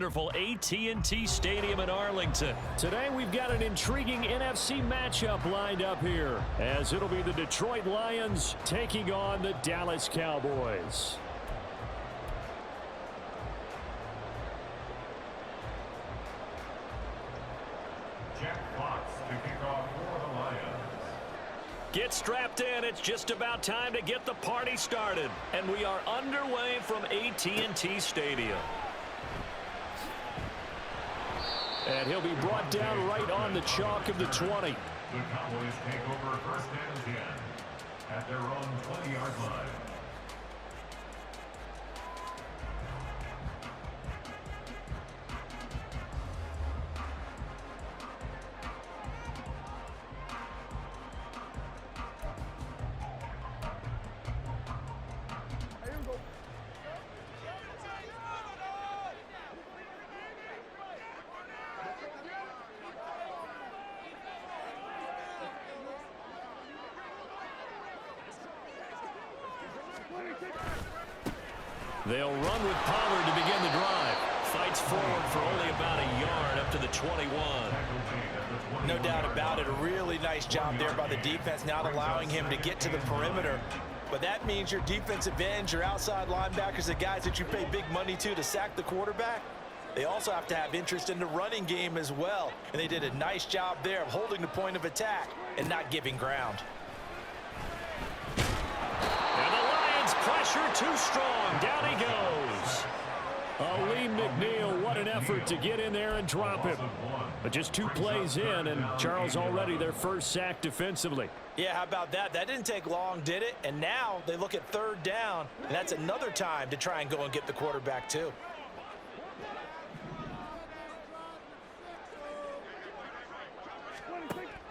wonderful AT&T Stadium in Arlington. Today we've got an intriguing NFC matchup lined up here, as it'll be the Detroit Lions taking on the Dallas Cowboys. Get strapped in. It's just about time to get the party started. And we are underway from AT&T Stadium. And he'll be brought down right on the chalk of the 20. The Cowboys take over first and 10 at their own 20-yard line. They'll run with Pollard to begin the drive. Fights forward for only about a yard up to the 21. No doubt about it. A really nice job there by the defense, not allowing him to get to the perimeter. But that means your defensive ends, your outside linebackers, the guys that you pay big money to sack the quarterback, they also have to have interest in the running game as well. And they did a nice job there of holding the point of attack and not giving ground. Pressure too strong. Down he goes. Lee McNeil, what an effort to get in there and drop him. But just 2 plays in, and Charles already their first sack defensively. Yeah, how about that? That didn't take long, did it? And now they look at 3rd down, and that's another time to try and go and get the quarterback too.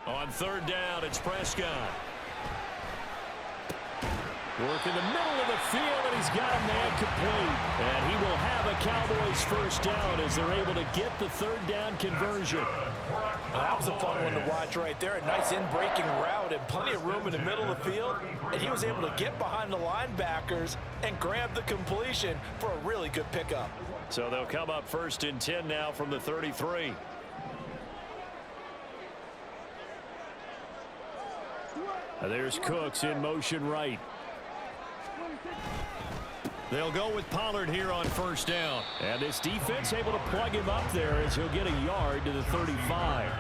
On 3rd down, it's Prescott. Work in the middle of the field, and he's got a man complete. And he will have a Cowboys first down as they're able to get the 3rd down conversion. Well, that was a fun one to watch right there. A nice in-breaking route and plenty of room in the middle of the field. And he was able to get behind the linebackers and grab the completion for a really good pickup. So they'll come up 1st and 10 now from the 33. There's Cooks in motion right. They'll go with Pollard here on 1st down. And this defense able to plug him up there as he'll get a yard to the 35.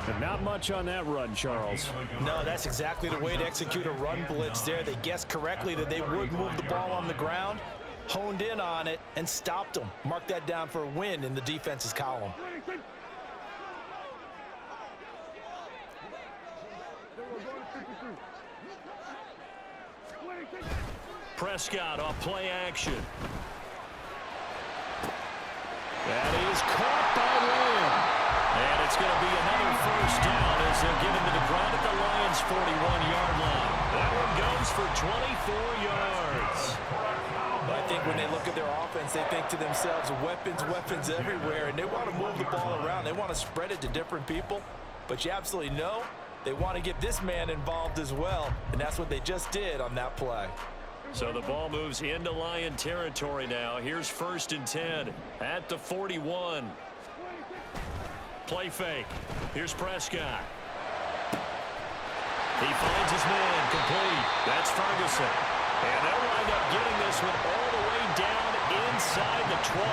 But not much on that run, Charles. No, that's exactly the way to execute a run blitz there. They guessed correctly that they would move the ball on the ground, honed in on it, and stopped them. Mark that down for a win in the defense's column. Prescott off play action. That is caught by Lamb. And it's going to be another first down as they'll get him to the ground at the Lions' 41-yard line. That one goes for 24 yards. But I think when they look at their offense, they think to themselves, weapons everywhere, and they want to move the ball around. They want to spread it to different people. But you absolutely know they want to get this man involved as well, and that's what they just did on that play. So the ball moves into Lion territory now. Here's 1st and 10 at the 41. Play fake. Here's Prescott. He finds his man complete. That's Ferguson. And they'll wind up getting this one all the way down inside the 20.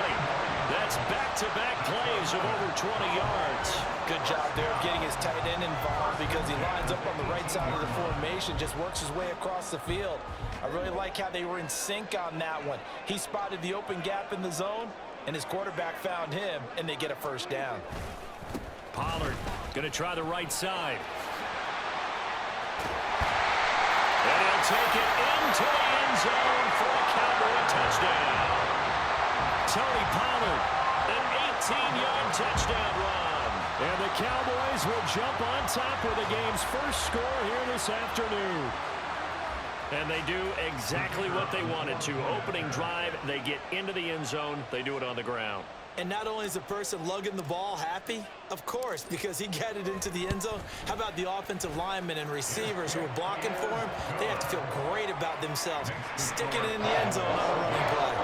That's back-to-back plays of over 20 yards. Good job there of getting his tight end involved because he lines up on the right side of the formation, just works his way across the field. I really like how they were in sync on that one. He spotted the open gap in the zone, and his quarterback found him, and they get a first down. Pollard going to try the right side. And he'll take it into the end zone for a Cowboy touchdown. Tony Pollard, an 18-yard touchdown run. And the Cowboys will jump on top with the game's first score here this afternoon. And they do exactly what they wanted to. Opening drive, they get into the end zone. They do it on the ground. And not only is the person lugging the ball happy, of course, because he got it into the end zone. How about the offensive linemen and receivers who are blocking for him? They have to feel great about themselves, sticking it in the end zone on a running play.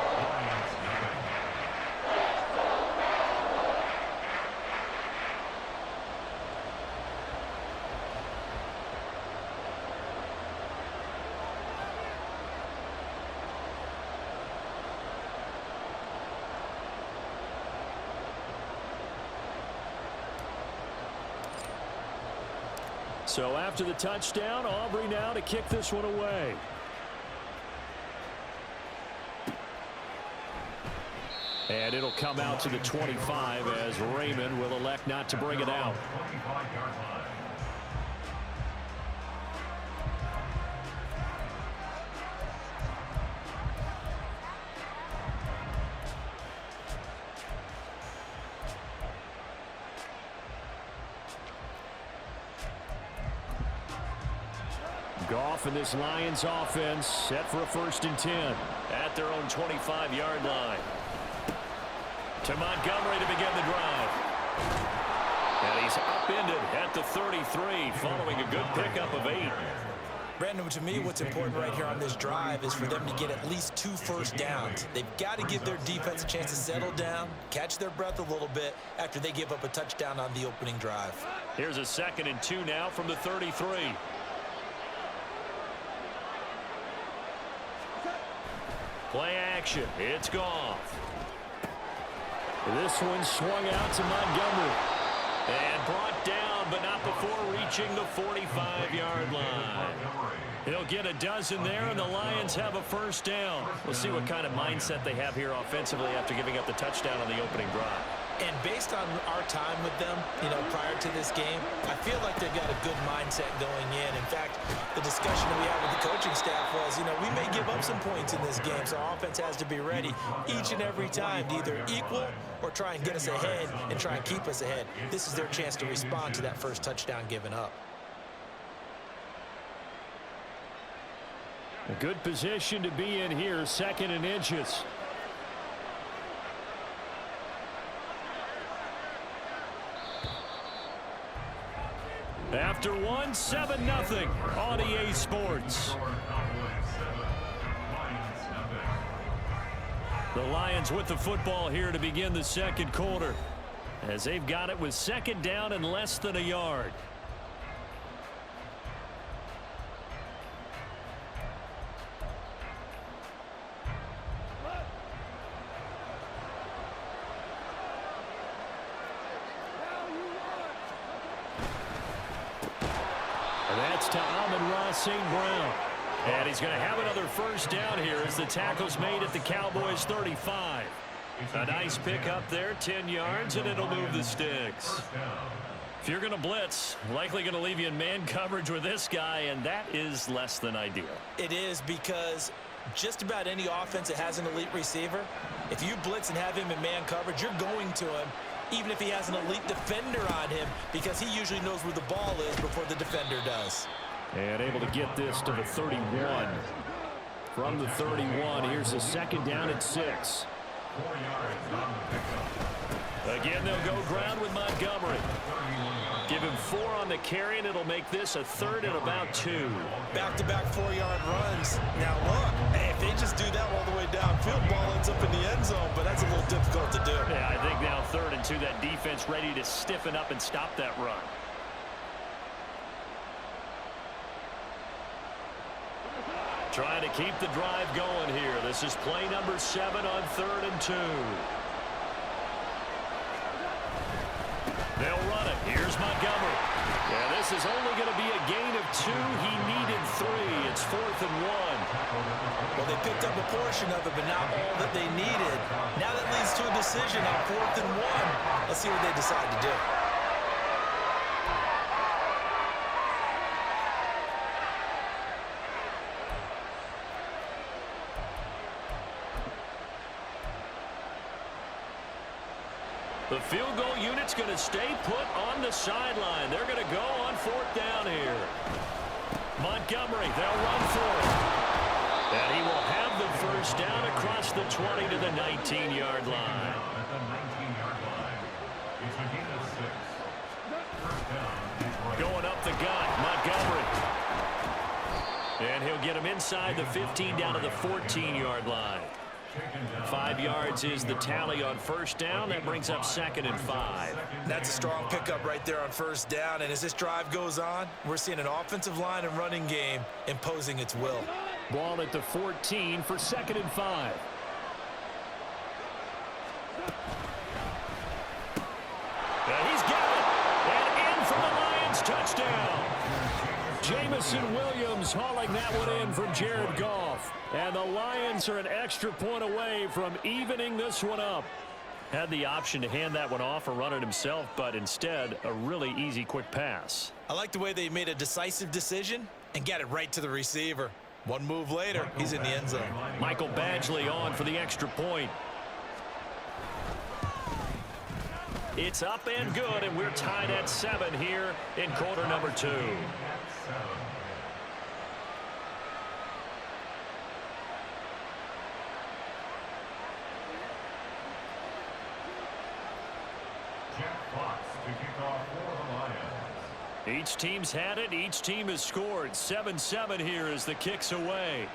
So after the touchdown, Aubrey now to kick this one away. And it'll come out to the 25 as Raymond will elect not to bring it out. Goff and this Lions offense set for a 1st and 10 at their own 25-yard line. To Montgomery to begin the drive. And he's upended at the 33 following a good pickup of 8. Brandon, to me, what's important right here on this drive is for them to get at least 2 first downs. They've got to give their defense a chance to settle down, catch their breath a little bit after they give up a touchdown on the opening drive. Here's a 2nd and 2 now from the 33. Play action. It's Goff. This one swung out to Montgomery. And brought down, but not before reaching the 45-yard line. He'll get a dozen there, and the Lions have a 1st down. We'll see what kind of mindset they have here offensively after giving up the touchdown on the opening drive. And based on our time with them, prior to this game, I feel like they've got a good mindset going in. In fact, the discussion that we had with the coaching staff was, we may give up some points in this game, so our offense has to be ready each and every time to either equal or try and get us ahead and try and keep us ahead. This is their chance to respond to that first touchdown given up. A good position to be in here, 2nd and inches. After 1, 7-0 on EA Sports. The Lions with the football here to begin the 2nd quarter, as they've got it with 2nd down and less than a yard. That's to Amon-Ra St. Brown. And he's going to have another 1st down here as the tackle's made at the Cowboys 35. A nice pickup there, 10 yards, and it'll move the sticks. If you're going to blitz, likely going to leave you in man coverage with this guy, and that is less than ideal. It is, because just about any offense that has an elite receiver, if you blitz and have him in man coverage, you're going to him, even if he has an elite defender on him, because he usually knows where the ball is before the defender does. And able to get this to the 31. From the 31, here's a 2nd down at 6. Again, they'll go ground with Montgomery. Give him 4 on the carry, and it'll make this a 3rd and about 2. Back-to-back 4-yard runs. Now, look, if they just do that all the way downfield, ball ends up in the end zone, but that's a little difficult to do. Yeah, I think now 3rd and 2, that defense ready to stiffen up and stop that run. Trying to keep the drive going here. This is play number 7 on 3rd and 2. They'll run it. Here's Montgomery. Yeah, this is only going to be a gain of 2. He needed 3. It's 4th and 1. Well, they picked up a portion of it, but not all that they needed. Now that leads to a decision on 4th and 1. Let's see what they decide to do. The field goal unit's going to stay put on the sideline. They're going to go on 4th down here. Montgomery, they'll run for it. And he will have the 1st down across the 20 to the 19-yard line. Going up the gut, Montgomery. And he'll get him inside the 15 down to the 14-yard line. 5 yards is the tally on 1st down. That brings up 2nd and 5. That's a strong pickup right there on 1st down. And as this drive goes on, we're seeing an offensive line and running game imposing its will. Ball at the 14 for 2nd and 5. And he's got it. And in for the Lions touchdown. Jamison Williams hauling that one in from Jared Goff. And the Lions are an extra point away from evening this one up. Had the option to hand that one off or run it himself, but instead, a really easy, quick pass. I like the way they made a decisive decision and got it right to the receiver. One move later, he's in the end zone. Michael Badgley on for the extra point. It's up and good, and we're tied at 7 here in quarter number 2. Each team's had it. Each team has scored. 7-7 here as the kick's away.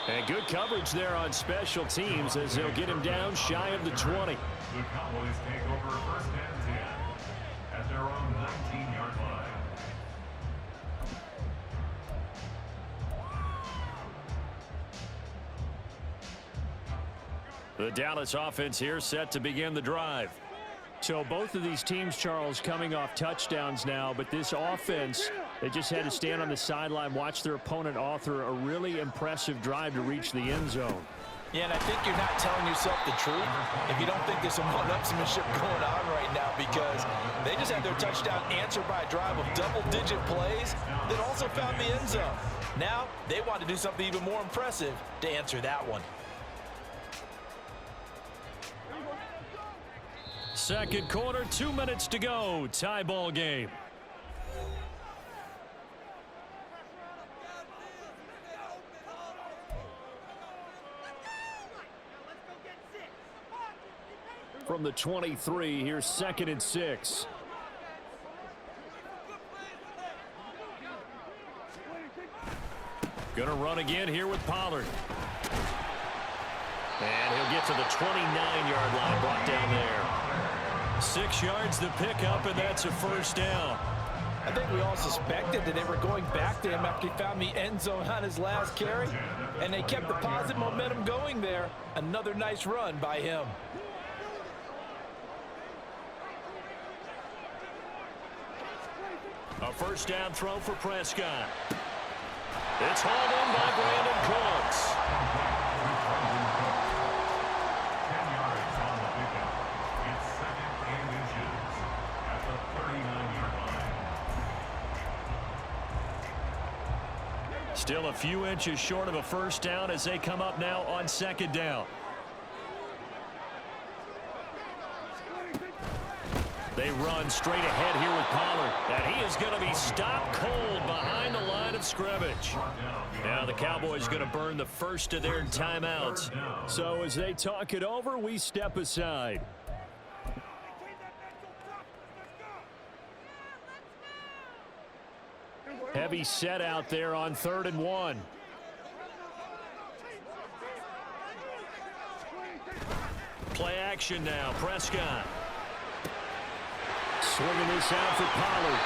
And good coverage there on special teams as they'll get him down shy of the 20. The Cowboys take over first and 10 at their own 19-yard line. The Dallas offense here set to begin the drive. So both of these teams, Charles, coming off touchdowns now, but this offense, they just had to stand on the sideline, watch their opponent author a really impressive drive to reach the end zone. Yeah, and I think you're not telling yourself the truth if you don't think there's some one-upsmanship going on right now, because they just had their touchdown answered by a drive of double-digit plays that also found the end zone. Now they want to do something even more impressive to answer that one. Second quarter, 2 minutes to go. Tie ball game. From the 23, here's 2nd and 6. Gonna run again here with Pollard. And he'll get to the 29-yard line, brought down there. 6 yards the pickup, and that's a first down. I think we all suspected that they were going back to him after he found the end zone on his last carry, and they kept the positive momentum going there. Another nice run by him. A first down throw for Prescott. It's hauled in by Brandon Cooks. 10 yards on the pickup. It's 2nd and inches at the 39-yard line. Still a few inches short of a first down as they come up now on 2nd down. They run straight ahead here with Pollard. And he is going to be stopped cold behind the line of scrimmage. Now the Cowboys going to burn the first of their timeouts. So as they talk it over, we step aside. Heavy set out there on 3rd and 1. Play action now. Prescott. Swinging this out for Pollard.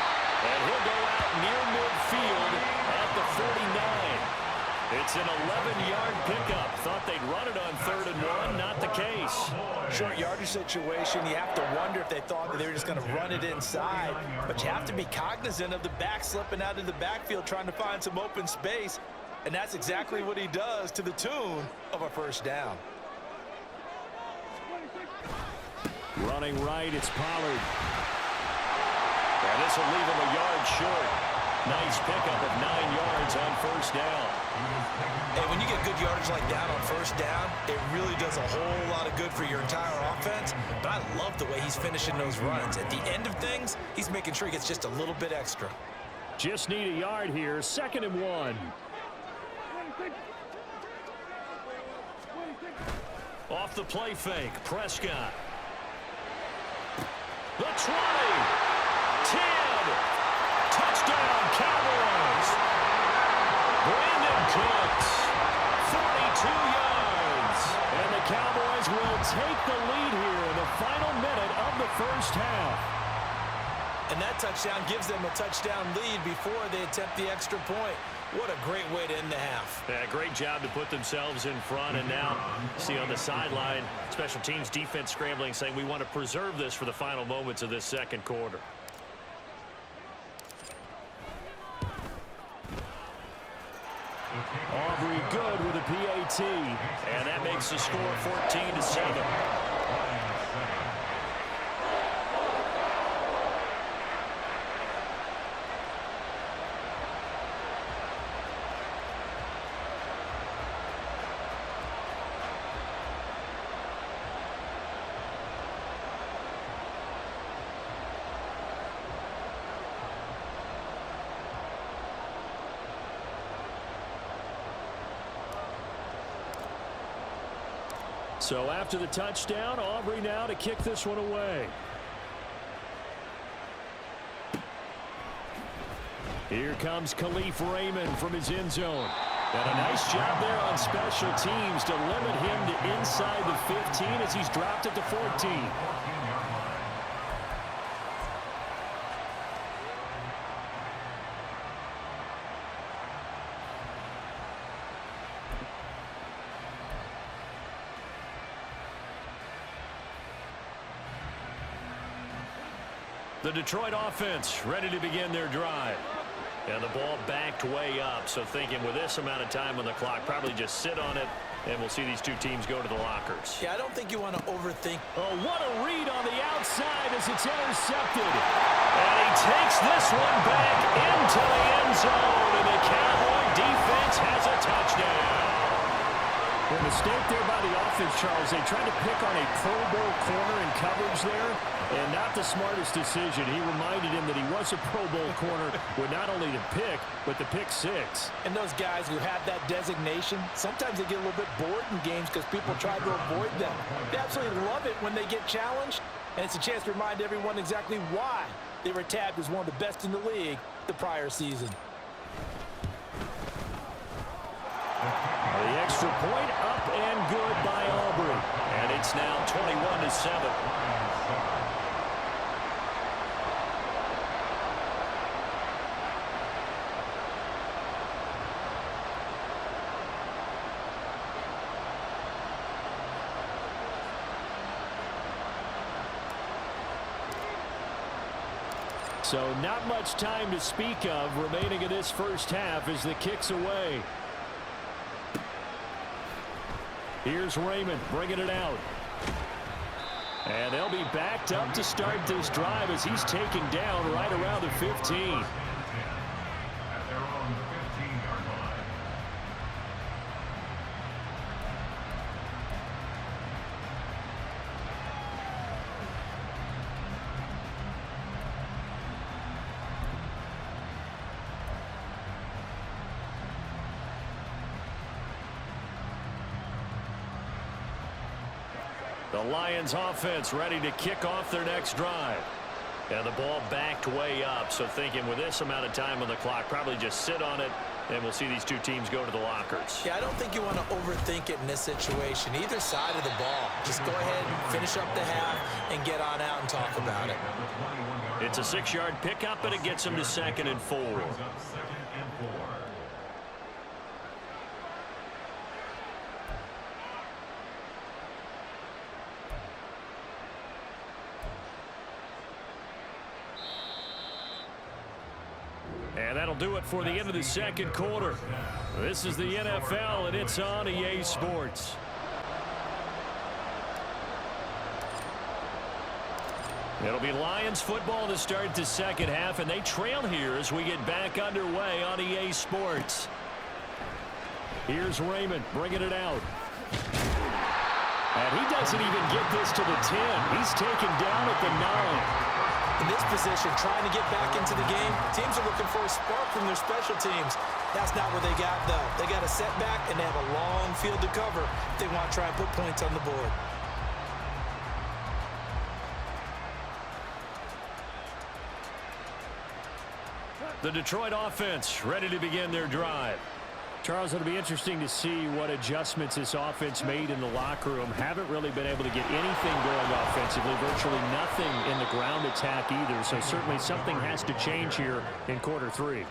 And he'll go out near midfield at the 49. It's an 11-yard pickup. Thought they'd run it on 3rd and 1. Not the case. Short yardage situation. You have to wonder if they thought that they were just going to run it inside. But you have to be cognizant of the back slipping out of the backfield trying to find some open space. And that's exactly what he does to the tune of a first down. Running right, it's Pollard. And this will leave him a yard short. Nice pickup of 9 yards on first down. Hey, when you get good yardage like that on first down, it really does a whole lot of good for your entire offense. But I love the way he's finishing those runs. At the end of things, he's making sure he gets just a little bit extra. Just need a yard here. 2nd and 1. Off the play fake, Prescott. The 20. 10. Touchdown, Cowboys. Brandon Cooks, 42 yards. And the Cowboys will take the lead here in the final minute of the first half. And that touchdown gives them a touchdown lead before they attempt the extra point. What a great way to end the half. Yeah, great job to put themselves in front, and now see on the sideline, special teams defense scrambling, saying we want to preserve this for the final moments of this second quarter. Aubrey good with a PAT, and that makes the score 14-7. So after the touchdown, Aubrey now to kick this one away. Here comes Khalif Raymond from his end zone. And a nice job there on special teams to limit him to inside the 15 as he's dropped at the 14. The Detroit offense ready to begin their drive. And the ball backed way up, so thinking with this amount of time on the clock, probably just sit on it, and we'll see these two teams go to the lockers. Yeah, I don't think you want to overthink. Oh, what a read on the outside as it's intercepted. And he takes this one back into the end zone, and the Cowboy defense has a touchdown. The mistake there by the offense, Charles. They tried to pick on a Pro Bowl corner in coverage there, and not the smartest decision. He reminded him that he was a Pro Bowl corner with not only the pick, but the pick six. And those guys who have that designation, sometimes they get a little bit bored in games because people try to avoid them. They absolutely love it when they get challenged, and it's a chance to remind everyone exactly why they were tabbed as one of the best in the league the prior season. The extra point up and good by Aubrey. And it's now 21-7. So not much time to speak of remaining in this first half as the kick's away. Here's Raymond bringing it out. And they'll be backed up to start this drive as he's taken down right around the 15. At their own 15-yard line. The Lions offense ready to kick off their next drive. And the ball backed way up, so thinking with this amount of time on the clock, probably just sit on it, and we'll see these two teams go to the lockers. Yeah, I don't think you want to overthink it in this situation. Either side of the ball. Just go ahead and finish up the half and get on out and talk about it. It's a 6-yard pickup, but it gets him to 2nd and 4. And that'll do it for the end of the second quarter. This is the NFL, and it's on EA Sports. It'll be Lions football to start the second half, and they trail here as we get back underway on EA Sports. Here's Raymond bringing it out. And he doesn't even get this to the 10. He's taken down at the 9. In this position, trying to get back into the game, teams are looking for a spark from their special teams. That's not what they got, though. They got a setback, and they have a long field to cover if they want to try and put points on the board. The Detroit offense ready to begin their drive. Charles, it'll be interesting to see what adjustments this offense made in the locker room. Haven't really been able to get anything going offensively, virtually nothing in the ground attack either. So certainly something has to change here in quarter 3.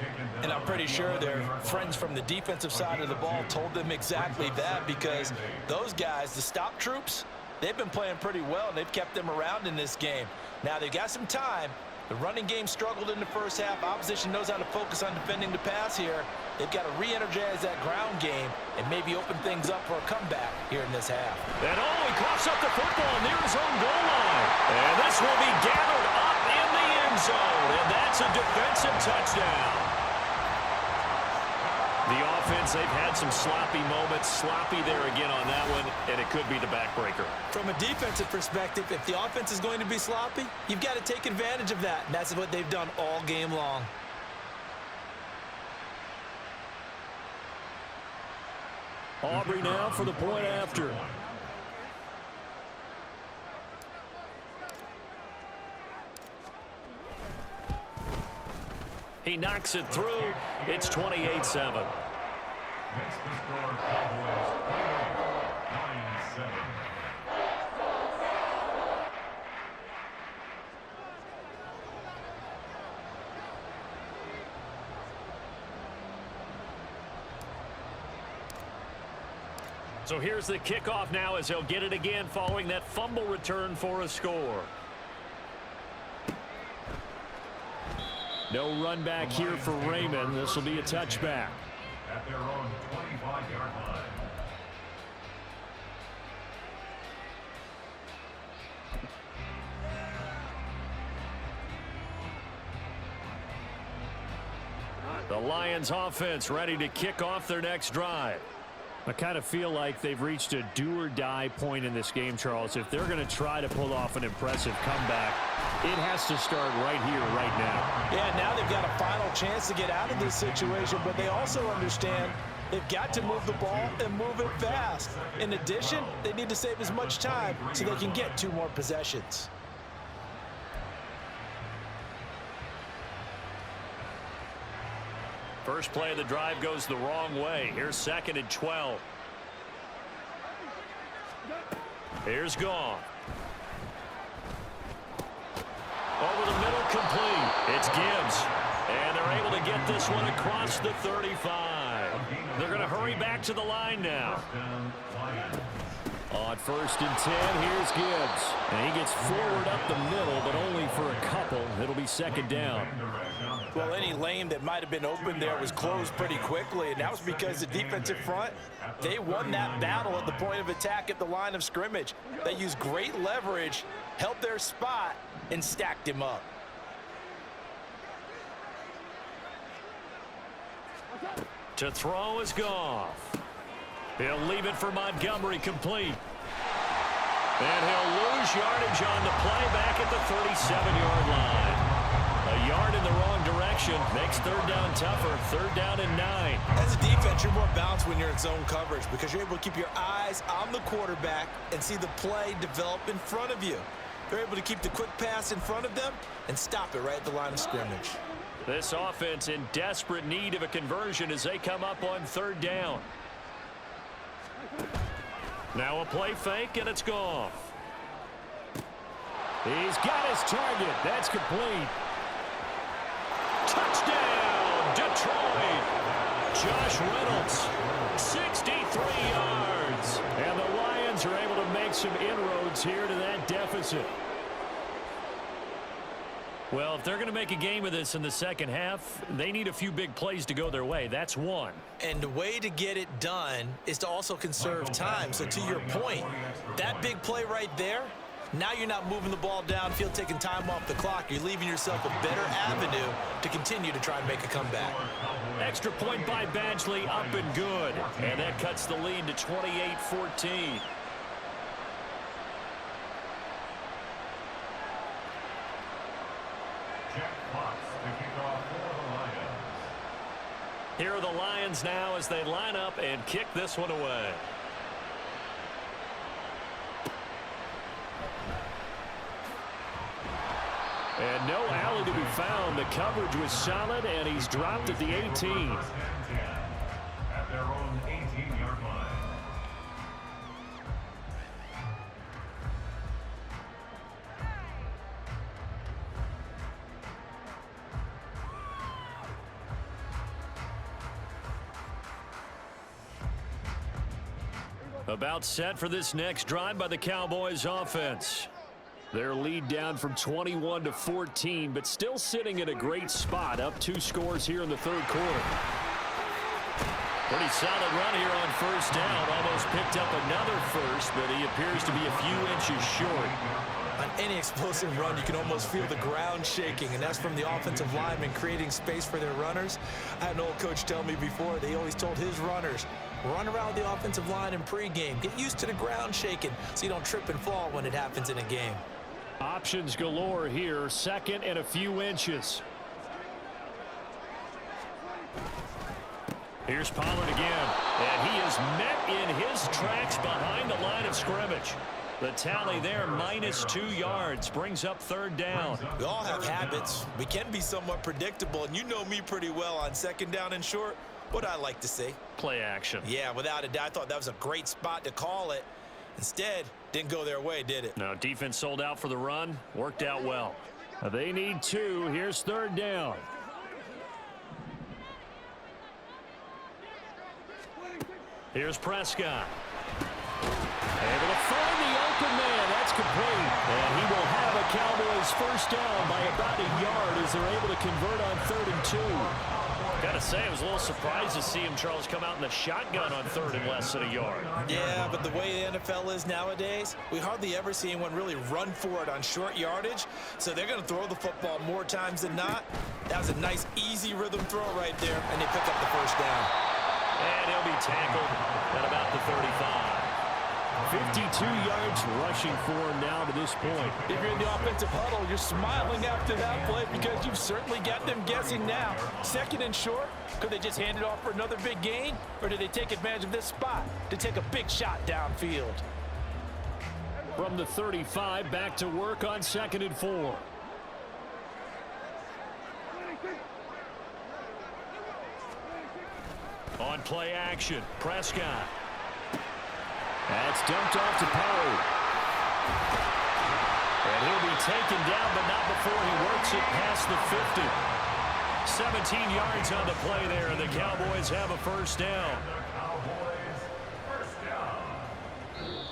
And I'm pretty sure their friends from the defensive side of the ball told them exactly that, because those guys, the stop troops, they've been playing pretty well, and they've kept them around in this game. Now they've got some time. The running game struggled in the first half. Opposition knows how to focus on defending the pass here. They've got to re-energize that ground game and maybe open things up for a comeback here in this half. And he coughs up the football near his own goal line. And this will be gathered up in the end zone. And that's a defensive touchdown. The offense, they've had some sloppy moments. Sloppy there again on that one, and it could be the backbreaker. From a defensive perspective, if the offense is going to be sloppy, you've got to take advantage of that. And that's what they've done all game long. Aubrey now for the point after. He knocks it through. It's 28-7. Makes the score Cowboys 9-7. So here's the kickoff now as he'll get it again following that fumble return for a score. No run back here for Raymond. This will be a touchback. At their own 25-yard line. The Lions offense ready to kick off their next drive. I kind of feel like they've reached a do-or-die point in this game, Charles. If they're going to try to pull off an impressive comeback, it has to start right here, right now. Yeah, now they've got a final chance to get out of this situation, but they also understand they've got to move the ball and move it fast. In addition, they need to save as much time so they can get 2 more possessions. First play of the drive goes the wrong way. Here's 2nd and 12. Here's Goff. Over the middle, complete. It's Gibbs. And they're able to get this one across the 35. They're going to hurry back to the line now. On 1st and 10, here's Gibbs. And he gets forward up the middle, but only for a couple. It'll be 2nd down. Well, any lane that might have been open there was closed pretty quickly, and that was because the defensive front, they won that battle at the point of attack at the line of scrimmage. They used great leverage, held their spot, and stacked him up. To throw is Goff. He'll leave it for Montgomery, complete. And he'll lose yardage on the play back at the 37-yard line. A yard in the wrong direction makes 3rd down tougher. 3rd down and 9. As a defense, you're more balanced when you're in zone coverage because you're able to keep your eyes on the quarterback and see the play develop in front of you. They're able to keep the quick pass in front of them and stop it right at the line of scrimmage. This offense in desperate need of a conversion as they come up on 3rd down. Now a play fake, and it's Goff. He's got his target. That's complete. Touchdown, Detroit. Josh Reynolds, 63 yards. And the Lions are able to make some inroads here to that deficit. Well, if they're going to make a game of this in the second half, they need a few big plays to go their way. That's one. And the way to get it done is to also conserve time. So to your point, that big play right there, now you're not moving the ball downfield, taking time off the clock. You're leaving yourself a better avenue to continue to try and make a comeback. Extra point by Badgley, up and good. And that cuts the lead to 28-14. Here are the Lions now as they line up and kick this one away. And no alley to be found. The coverage was solid, and he's dropped at the 18. At their About set for this next drive by the Cowboys offense. Their lead down from 21 to 14, but still sitting in a great spot, up 2 scores here in the third quarter. Pretty solid run here on first down. Almost picked up another first, but he appears to be a few inches short. On any explosive run, you can almost feel the ground shaking, and that's from the offensive linemen creating space for their runners. I had an old coach tell me before, they always told his runners, run around the offensive line in pregame. Get used to the ground shaking so you don't trip and fall when it happens in a game. Options galore here, second and a few inches. Here's Pollard again, and he is met in his tracks behind the line of scrimmage. The tally there, -2 yards, brings up third down. We all have habits. We can be somewhat predictable, and you know me pretty well on second down and short. What I like to say? Play action. Yeah, without a doubt, I thought that was a great spot to call it. Instead, didn't go their way, did it? No, defense sold out for the run. Worked out well. They need 2. Here's third down. Here's Prescott. Able to find the open man. That's complete. And he will have a Cowboys first down by about a yard as they're able to convert on 3rd and 2. Gotta say, I was a little surprised to see him, Charles, come out in the shotgun on 3rd and less than a yard. Yeah, but the way the NFL is nowadays, we hardly ever see anyone really run for it on short yardage. So they're going to throw the football more times than not. That was a nice, easy rhythm throw right there, and they pick up the first down. And he'll be tackled at about the 35. 52 yards rushing for him now to this point. If you're in the offensive huddle, you're smiling after that play because you've certainly got them guessing now. 2nd and short, could they just hand it off for another big gain? Or do they take advantage of this spot to take a big shot downfield? From the 35, back to work on 2nd and 4. On play action, Prescott. That's dumped off to Pollard. And he'll be taken down, but not before he works it past the 50. 17 yards on the play there, and the Cowboys have a first down.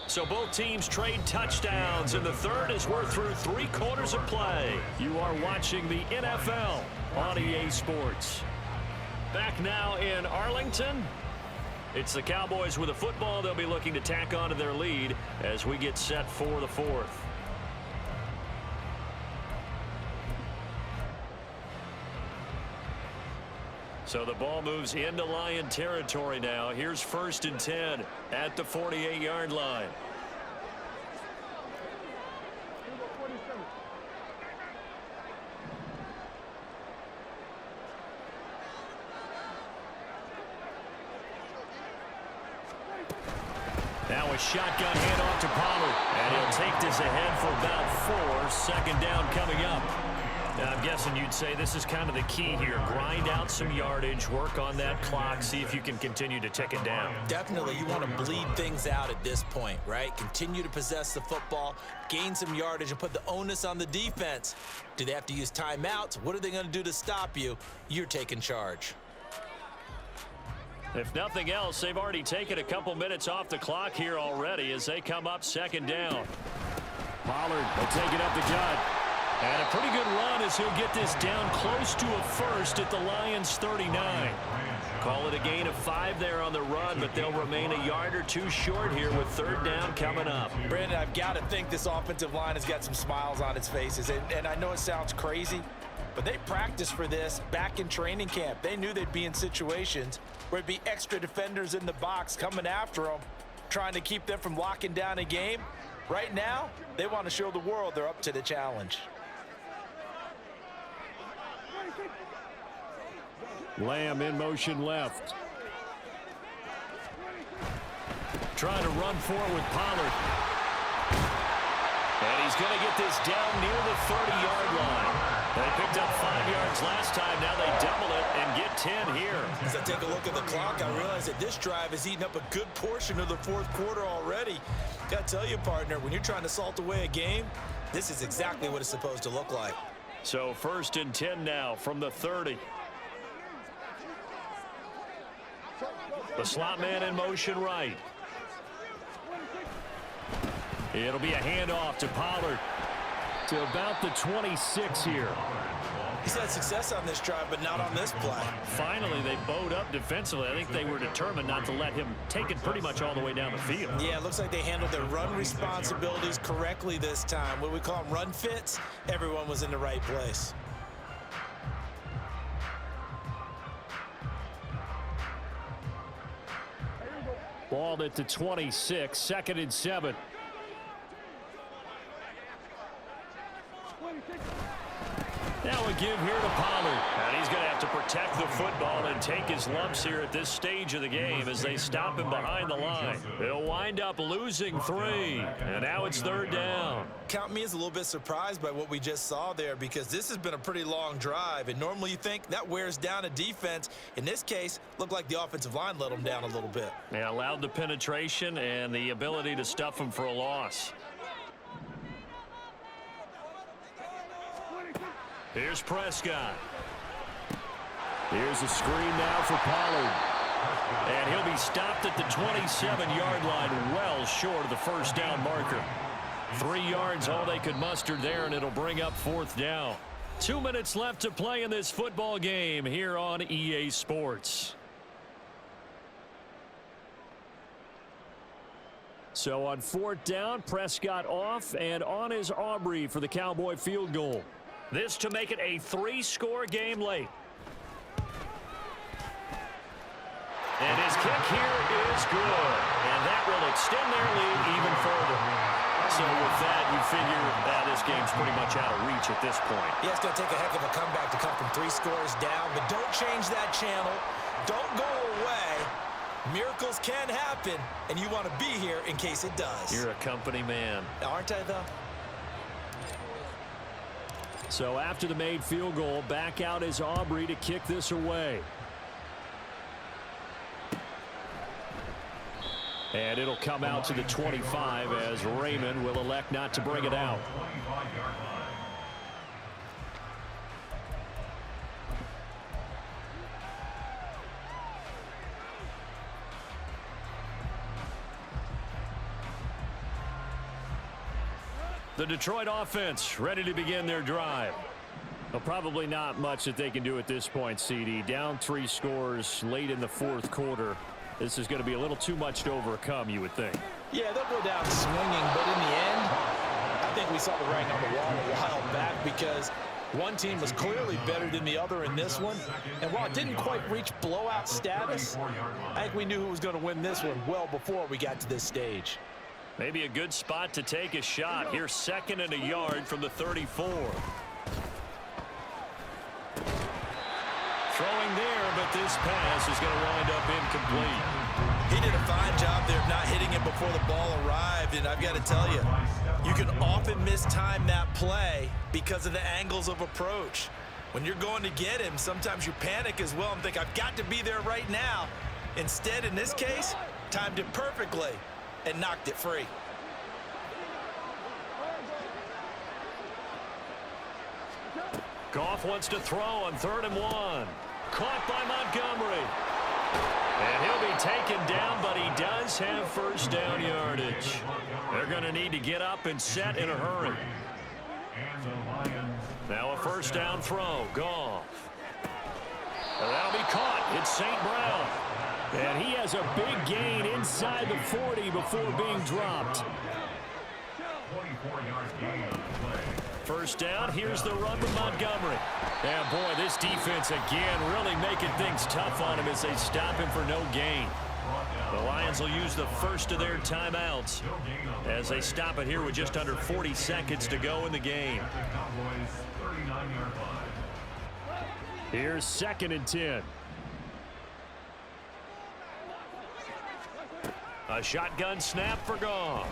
So both teams trade touchdowns, and the third as we're through 3 quarters of play. You are watching the NFL on EA Sports. Back now in Arlington. It's the Cowboys with a football. They'll be looking to tack onto their lead as we get set for the 4th. So the ball moves into Lion territory now. Here's 1st and 10 at the 48-yard line. Now a shotgun handoff to Pollard, and he'll take this ahead for about 4. 2nd down coming up. Now, I'm guessing you'd say this is kind of the key here. Grind out some yardage, work on that clock, see if you can continue to tick it down. Definitely, you want to bleed things out at this point, right? Continue to possess the football, gain some yardage, and put the onus on the defense. Do they have to use timeouts? What are they going to do to stop you? You're taking charge. If nothing else, they've already taken a couple minutes off the clock here already as they come up 2nd down. Pollard will take it up the gut. And a pretty good run as he'll get this down close to a first at the Lions 39. Call it a gain of 5 there on the run, but they'll remain a yard or 2 short here with 3rd down coming up. Brandon, I've got to think this offensive line has got some smiles on its faces. And I know it sounds crazy, but they practiced for this back in training camp. They knew they'd be in situations where there'd be extra defenders in the box coming after them, trying to keep them from locking down a game. Right now, they want to show the world they're up to the challenge. Lamb in motion left. Trying to run forward with Pollard. And he's going to get this down near the 30-yard line. They picked up 5 yards last time. Now they double it and get 10 here. As I take a look at the clock, I realize that this drive has eaten up a good portion of the 4th quarter already. Got to tell you, partner, when you're trying to salt away a game, this is exactly what it's supposed to look like. So 1st and 10 now from the 30. The slot man in motion right. It'll be a handoff to Pollard to about the 26 here. He's had success on this drive, but not on this play. Finally, they bowed up defensively. I think they were determined not to let him take it pretty much all the way down the field. Yeah, it looks like they handled their run responsibilities correctly this time. What we call them run fits, everyone was in the right place. Ball at the 26, 2nd and 7. Now a give here to Pollard. And he's going to have to protect the football and take his lumps here at this stage of the game as they stop him behind the line. He'll wind up losing 3. And now it's 3rd down. Count me as a little bit surprised by what we just saw there, because this has been a pretty long drive. And normally you think that wears down a defense. In this case, looked like the offensive line let them down a little bit. Yeah, allowed the penetration and the ability to stuff him for a loss. Here's Prescott. Here's a screen now for Pollard. And he'll be stopped at the 27-yard line, well short of the 1st down marker. 3 yards, all they could muster there, and it'll bring up 4th down. 2 minutes left to play in this football game here on EA Sports. So on 4th down, Prescott off, and on is Aubrey for the Cowboy field goal. This to make it a 3-score game late. And his kick here is good. And that will extend their lead even further. So with that, you figure that this game's pretty much out of reach at this point. Yeah, it's going to take a heck of a comeback to come from 3 scores down. But don't change that channel. Don't go away. Miracles can happen, and you want to be here in case it does. You're a company man. Aren't I, though? So after the made field goal, back out is Aubrey to kick this away. And it'll come out to the 25 as Raymond will elect not to bring it out. The Detroit offense ready to begin their drive. Well, probably not much that they can do at this point, CD. Down 3 scores late in the 4th quarter. This is going to be a little too much to overcome, you would think. Yeah, they'll go down swinging, but in the end, I think we saw the writing on the wall a while back, because one team was clearly better than the other in this one. And while it didn't quite reach blowout status, I think we knew who was going to win this one well before we got to this stage. Maybe a good spot to take a shot. Here's 2nd and a yard from the 34. Throwing there, but this pass is going to wind up incomplete. He did a fine job there of not hitting it before the ball arrived, and I've got to tell you, you can often mistime that play because of the angles of approach. When you're going to get him, sometimes you panic as well and think, I've got to be there right now. Instead, in this case, timed it perfectly and knocked it free. Goff wants to throw on 3rd and 1. Caught by Montgomery. And he'll be taken down, but he does have 1st down yardage. They're going to need to get up and set in a hurry. Now a 1st down throw. Goff. And that'll be caught. It's St. Brown. And he has a big gain inside the 40 before being dropped. 24-yard gain on the play. 1st down, here's the run with Montgomery. And boy, this defense again really making things tough on him as they stop him for no gain. The Lions will use the first of their timeouts as they stop it here with just under 40 seconds to go in the game. Here's 2nd and 10. A shotgun snap for Goff.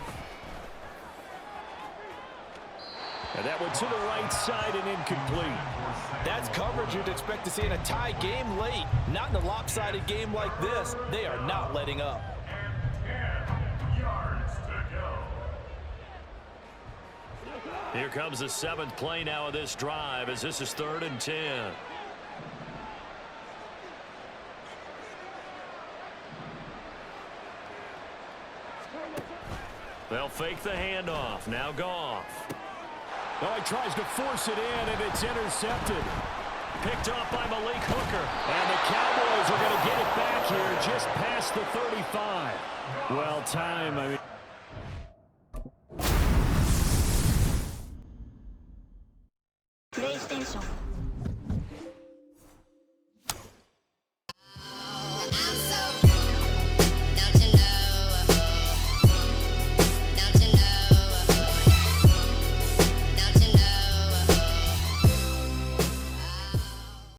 And that one to the right side and incomplete. That's coverage you'd expect to see in a tie game late. Not in a lopsided game like this. They are not letting up. And 10 yards to go. Here comes the 7th play now of this drive as this is 3rd and 10. They'll fake the handoff. Now Goff. Oh, he tries to force it in, and it's intercepted. Picked off by Malik Hooker. And the Cowboys are going to get it back here just past the 35. Well, time, I mean...